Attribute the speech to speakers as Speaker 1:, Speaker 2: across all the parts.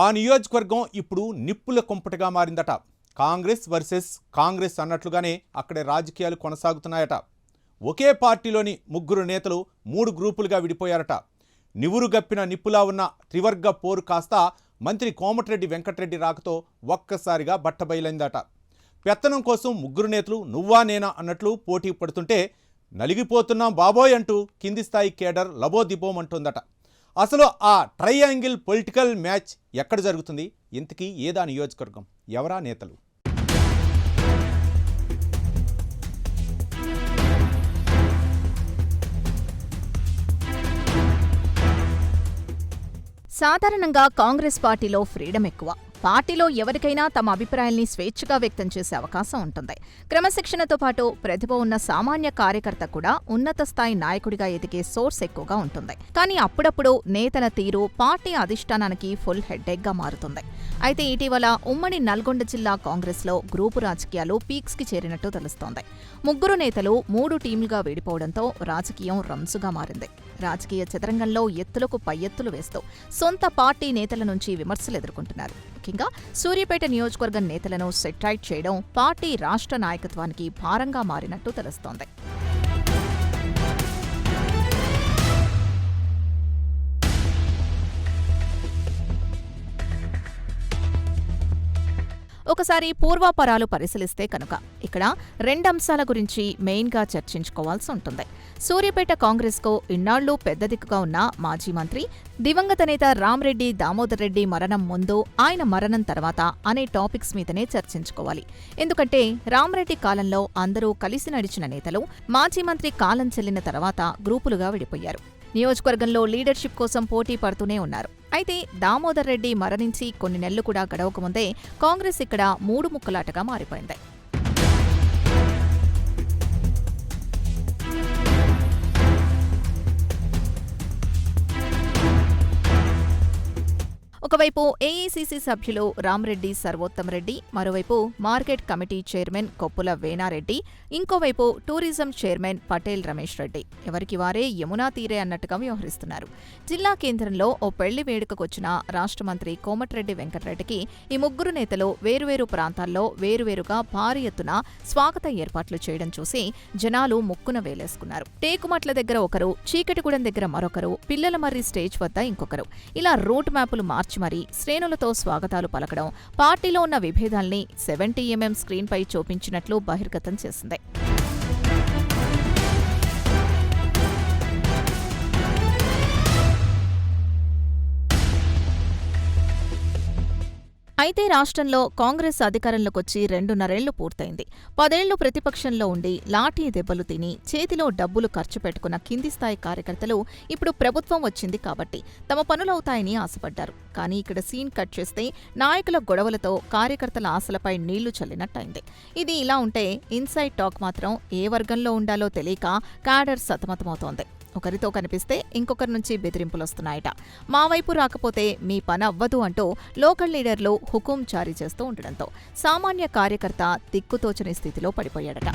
Speaker 1: ఆ నియోజకవర్గం ఇప్పుడు నిప్పుల కుంపటిగా మారిందట. కాంగ్రెస్ వర్సెస్ కాంగ్రెస్ అన్నట్లుగానే అక్కడే రాజకీయాలు కొనసాగుతున్నాయట. ఒకే పార్టీలోని ముగ్గురు నేతలు 3 గ్రూపులుగా విడిపోయారట. నివురుగప్పిన నిప్పులా ఉన్న త్రివర్గ పోరు కాస్త మంత్రి కోమటిరెడ్డి వెంకటరెడ్డి రాకతో ఒక్కసారిగా బట్టబయలైందట. పెత్తనం కోసం ముగ్గురు నేతలు నువ్వా నేనా అన్నట్లు పోటీ పడుతుంటే నలిగిపోతున్నాం బాబోయ్ అంటూ కింది స్థాయి కేడర్ లబోదిబోమంటుందట. అసలు ఆ ట్రయాంగిల్ పొలిటికల్ మ్యాచ్ ఎక్కడ జరుగుతుంది? ఇంతకీ ఏదా నియోజకవర్గం? ఎవరా నేతలు?
Speaker 2: సాధారణంగా కాంగ్రెస్ పార్టీలో ఫ్రీడమ్ ఎక్కువ. పార్టీలో ఎవరికైనా తమ అభిప్రాయాల్ని స్వేచ్ఛగా వ్యక్తం చేసే అవకాశం ఉంటుంది. క్రమశిక్షణతో పాటు ప్రతిభ ఉన్న సామాన్య కార్యకర్త కూడా ఉన్నత స్థాయి నాయకుడిగా ఎదిగే సోర్స్ ఎక్కువగా ఉంటుంది. కానీ అప్పుడప్పుడు నేతల తీరు పార్టీ అధిష్టానానికి ఫుల్ హెడ్ఏక్గా మారుతుంది. అయితే ఇటీవల ఉమ్మడి నల్గొండ జిల్లా కాంగ్రెస్లో గ్రూపు రాజకీయాలు పీక్స్కి చేరినట్టు తెలుస్తోంది. ముగ్గురు నేతలు 3 టీంలుగా విడిపోవడంతో రాజకీయం రంజుగా మారింది. రాజకీయ చదరంగంలో ఎత్తులకు పై ఎత్తులు వేస్తూ సొంత పార్టీ నేతల నుంచి విమర్శలు ఎదుర్కొంటున్నారు. ముఖ్యంగా సూర్యాపేట నియోజకవర్గం నేతలను సెట్రైట్ చేయడం పార్టీ రాష్ట్ర నాయకత్వానికి భారంగా మారినట్టు తెలుస్తోంది. ఒకసారి పూర్వాపరాలు పరిశీలిస్తే కనుక ఇక్కడ 2 అంశాల గురించి మెయిన్గా చర్చించుకోవాల్సి ఉంటుంది. సూర్యాపేట కాంగ్రెస్కు ఇన్నాళ్లు పెద్ద దిక్కుగా ఉన్న మాజీ మంత్రి దివంగత నేత రామ్రెడ్డి దామోదర్ రెడ్డి మరణం ముందు, ఆయన మరణం తర్వాత అనే టాపిక్స్ మీదనే చర్చించుకోవాలి. ఎందుకంటే రామ్రెడ్డి కాలంలో అందరూ కలిసి నడిచిన నేతలు మాజీ మంత్రి కాలం చెల్లిన తర్వాత గ్రూపులుగా విడిపోయారు. నియోజకవర్గంలో లీడర్షిప్ కోసం పోటీ పడుతూనే ఉన్నారు. అయితే దామోదర్ రెడ్డి మరణించి కొన్ని నెలలు కూడా గడవకముందే కాంగ్రెస్ ఇక్కడ 3 ముక్కలాటగా మారిపోయింది. ఒకవైపు ఏఐసీసీ సభ్యులు రామ్రెడ్డి సర్వోత్తమరెడ్డి, మరోవైపు market committee chairman Koppula Venareddy, ఇంకోవైపు టూరిజం చైర్మన్ పటేల్ రమేష్ రెడ్డి ఎవరికి వారే యమునా తీరే అన్నట్టుగా వ్యవహరిస్తున్నారు. జిల్లా కేంద్రంలో ఓ పెళ్లి వేడుకకొచ్చిన రాష్ట్ర మంత్రి కోమటిరెడ్డి వెంకటరెడ్డికి ఈ ముగ్గురు నేతలు వేరువేరు ప్రాంతాల్లో వేరువేరుగా భారీ ఎత్తున స్వాగత ఏర్పాట్లు చేయడం చూసి జనాలు ముక్కున వేలేసుకున్నారు. టేకుమట్ల దగ్గర ఒకరు, చీకటిగూడెం దగ్గర మరొకరు, పిల్లలమర్రి స్టేజ్ వద్ద ఇంకొకరు, ఇలా రూట్ మ్యాపులు మార్చి మరి శ్రేణులతో స్వాగతాలు పలకడం పార్టీలో ఉన్న విభేదాల్ని 70mm స్క్రీన్పై చూపించినట్లు బహిర్గతం చేసింది. అయితే రాష్ట్రంలో కాంగ్రెస్ అధికారంలోకొచ్చి 2.5 ఏళ్లు పూర్తయింది. 10 ఏళ్లు ప్రతిపక్షంలో ఉండి లాఠీ దెబ్బలు తిని చేతిలో డబ్బులు ఖర్చు పెట్టుకున్న కింది స్థాయి కార్యకర్తలు ఇప్పుడు ప్రభుత్వం వచ్చింది కాబట్టి తమ పనులవుతాయని ఆశపడ్డారు. కానీ ఇక్కడ సీన్ కట్ చేస్తే నాయకుల గొడవలతో కార్యకర్తల ఆశలపై నీళ్లు చల్లినట్టయింది. ఇది ఇలా ఉంటే ఇన్సైడ్ టాక్ మాత్రం ఏ వర్గంలో ఉండాలో తెలియక క్యాడర్ సతమతమవుతోంది. ఒకరితో కనిపిస్తే ఇంకొకరి నుంచి బెదిరింపులొస్తున్నాయట. మా వైపు రాకపోతే మీ పని అవ్వదు అంటూ లోకల్ లీడర్లు హుకుం జారీ చేస్తూ ఉండడంతో సామాన్య కార్యకర్త దిక్కుతోచని స్థితిలో పడిపోయాడట.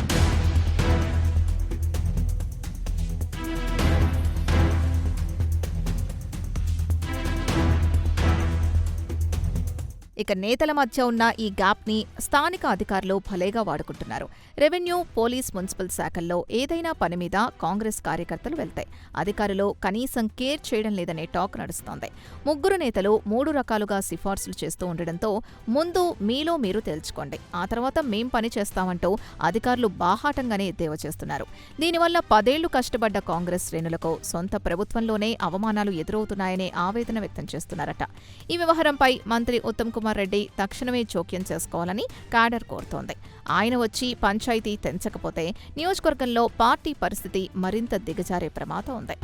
Speaker 2: ఇక నేతల మధ్య ఉన్న ఈ గ్యాప్ని స్థానిక అధికారులు భలేగా వాడుకుంటున్నారు. రెవెన్యూ, పోలీస్, మున్సిపల్ శాఖల్లో ఏదైనా పని మీద కాంగ్రెస్ కార్యకర్తలు వెళ్తాయి. అధికారులు కనీసం కేర్ చేయడం లేదనే టాక్ నడుస్తోంది. ముగ్గురు నేతలు 3 రకాలుగా సిఫార్సులు చేస్తూ ఉండడంతో ముందు మీలో మీరు తేల్చుకోండి, ఆ తర్వాత మేం పని చేస్తామంటూ అధికారులు బాహాటంగానే ఎద్దేవా చేస్తున్నారు. దీనివల్ల 10 ఏళ్లు కష్టపడ్డ కాంగ్రెస్ శ్రేణులకు సొంత ప్రభుత్వంలోనే అవమానాలు ఎదురవుతున్నాయనే ఆవేదన వ్యక్తం చేస్తున్నారట. ఈ వ్యవహారంపై మంత్రి ఉత్తమ్ కుమార్ రెడ్డి తక్షణమే జోక్యం చేసుకోవాలని క్యాడర్ కోరుతోంది. ఆయన వచ్చి పంచాయతీ తెంచకపోతే నియోజకవర్గంలో పార్టీ పరిస్థితి మరింత దిగజారే ప్రమాదం ఉంది.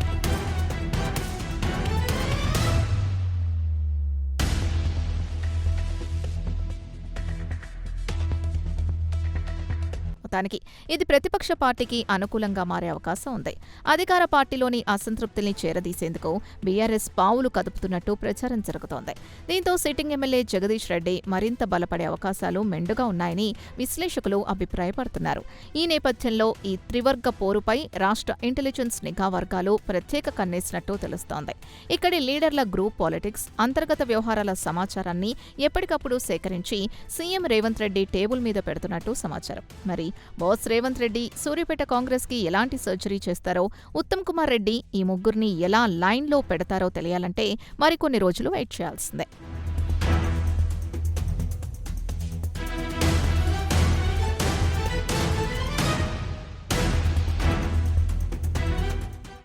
Speaker 2: మొత్తానికి ఇది ప్రతిపక్ష పార్టీకి అనుకూలంగా మారే అవకాశం ఉంది. అధికార పార్టీలోని అసంతృప్తిని చేరదీసేందుకు బీఆర్ఎస్ పావులు కదుపుతున్నట్టు ప్రచారం జరుగుతోంది. దీంతో సిట్టింగ్ ఎమ్మెల్యే జగదీష్ రెడ్డి మరింత బలపడే అవకాశాలు మెండుగా ఉన్నాయని విశ్లేషకులు అభిప్రాయపడుతున్నారు. ఈ నేపథ్యంలో ఈ త్రివర్గ పోరుపై రాష్ట్ర ఇంటెలిజెన్స్ నిఘా వర్గాలు ప్రత్యేక కన్నేసినట్టు తెలుస్తోంది. ఇక్కడి లీడర్ల గ్రూప్ పాలిటిక్స్, అంతర్గత వ్యవహారాల సమాచారాన్ని ఎప్పటికప్పుడు సేకరించి సీఎం రేవంత్ రెడ్డి టేబుల్ మీద పెడుతున్నట్టు సమాచారం. మరి బాస్ రేవంత్ రెడ్డి సూర్యాపేట కాంగ్రెస్ కి ఎలాంటి సర్జరీ చేస్తారో, ఉత్తమ్ కుమార్ రెడ్డి ఈ ముగ్గురిని ఎలా లైన్లో పెడతారో తెలియాలంటే మరికొన్ని రోజులు వెయిట్ చేయాల్సిందే.